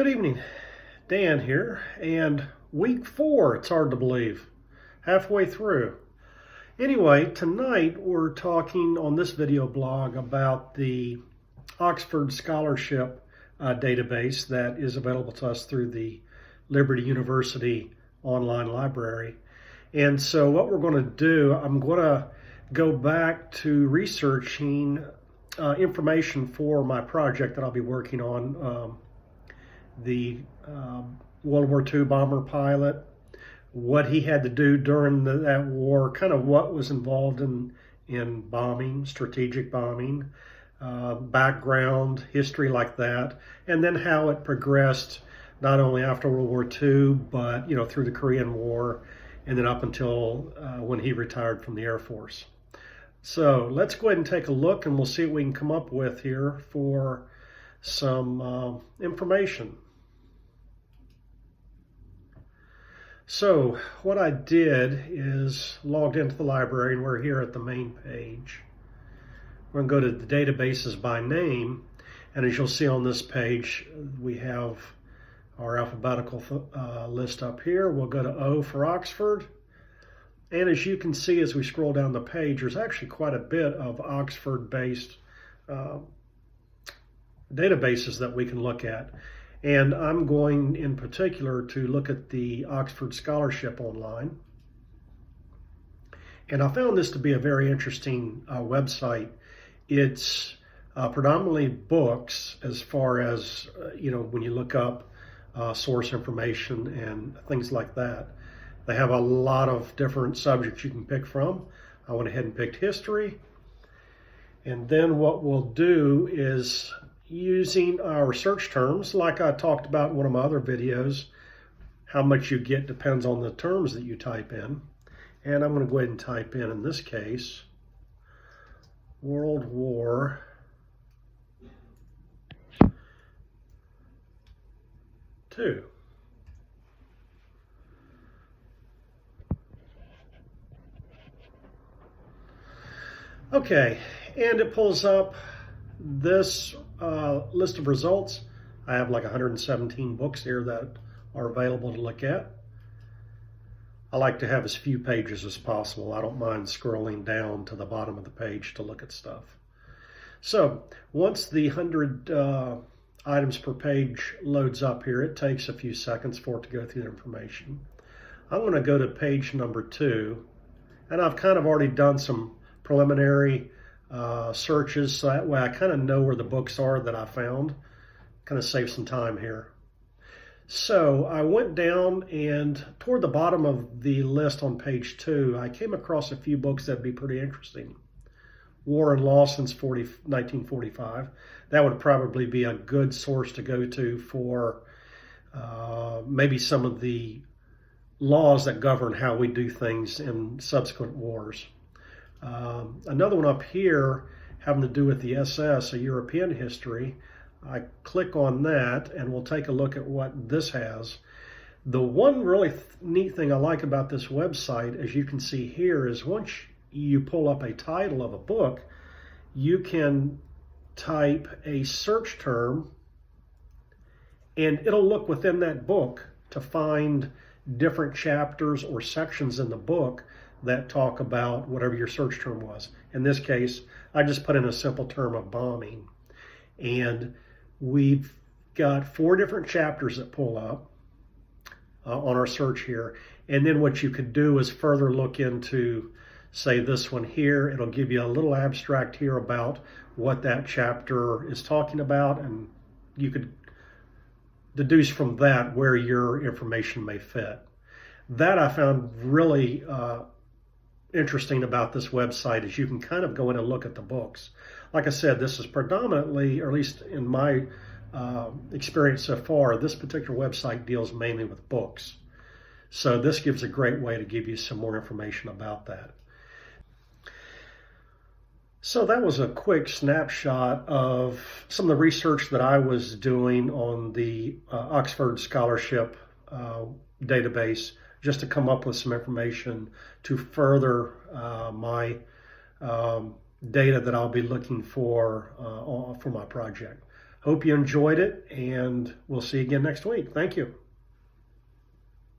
Good evening, Dan here, and week 4, it's hard to believe, halfway through. Anyway, tonight we're talking on this video blog about the Oxford Scholarship database that is available to us through the Liberty University online library. And so what we're going to do, I'm going to go back to researching information for my project that I'll be working on, the World War II bomber pilot, what he had to do during that war, kind of what was involved in bombing, strategic bombing, background, history like that, and then how it progressed not only after World War II, but through the Korean War, and then up until when he retired from the Air Force. So let's go ahead and take a look, and we'll see what we can come up with here for some information. So what I did is logged into the library, and we're here at the main page. We're going to go to the databases by name, and as you'll see on this page, we have our alphabetical list up here. We'll go to O for Oxford, and as you can see as we scroll down the page, there's actually quite a bit of Oxford-based databases that we can look at. And I'm going in particular to look at the Oxford Scholarship online. And I found this to be a very interesting website. It's predominantly books as far as, when you look up source information and things like that. They have a lot of different subjects you can pick from. I went ahead and picked history. And then what we'll do is, using our search terms, like I talked about in one of my other videos, how much you get depends on the terms that you type in. And I'm going to go ahead and type in this case, World War II. Okay, and it pulls up this list of results. I have like 117 books here that are available to look at. I like to have as few pages as possible. I don't mind scrolling down to the bottom of the page to look at stuff. So once the 100 items per page loads up here, it takes a few seconds for it to go through the information. I'm going to go to page number 2, and I've kind of already done some preliminary searches, so that way I kind of know where the books are that I found. Kind of save some time here. So I went down, and toward the bottom of the list on page 2, I came across a few books that'd be pretty interesting. War and Law since 1945. That would probably be a good source to go to for maybe some of the laws that govern how we do things in subsequent wars. Another one up here having to do with the SS, a European history. I click on that, and we'll take a look at what this has. The one really neat thing I like about this website, as you can see here, is once you pull up a title of a book, you can type a search term, and it'll look within that book to find different chapters or sections in the book that talk about whatever your search term was. In this case, I just put in a simple term of bombing. And we've got 4 different chapters that pull up on our search here. And then what you could do is further look into, say, this one here. It'll give you a little abstract here about what that chapter is talking about, and you could deduce from that where your information may fit. That I found really interesting about this website is you can kind of go in and look at the books. Like I said, this is predominantly, or at least in my experience so far, this particular website deals mainly with books. So this gives a great way to give you some more information about that. So that was a quick snapshot of some of the research that I was doing on the Oxford Scholarship database, just to come up with some information to further my data that I'll be looking for my project. Hope you enjoyed it, and we'll see you again next week. Thank you.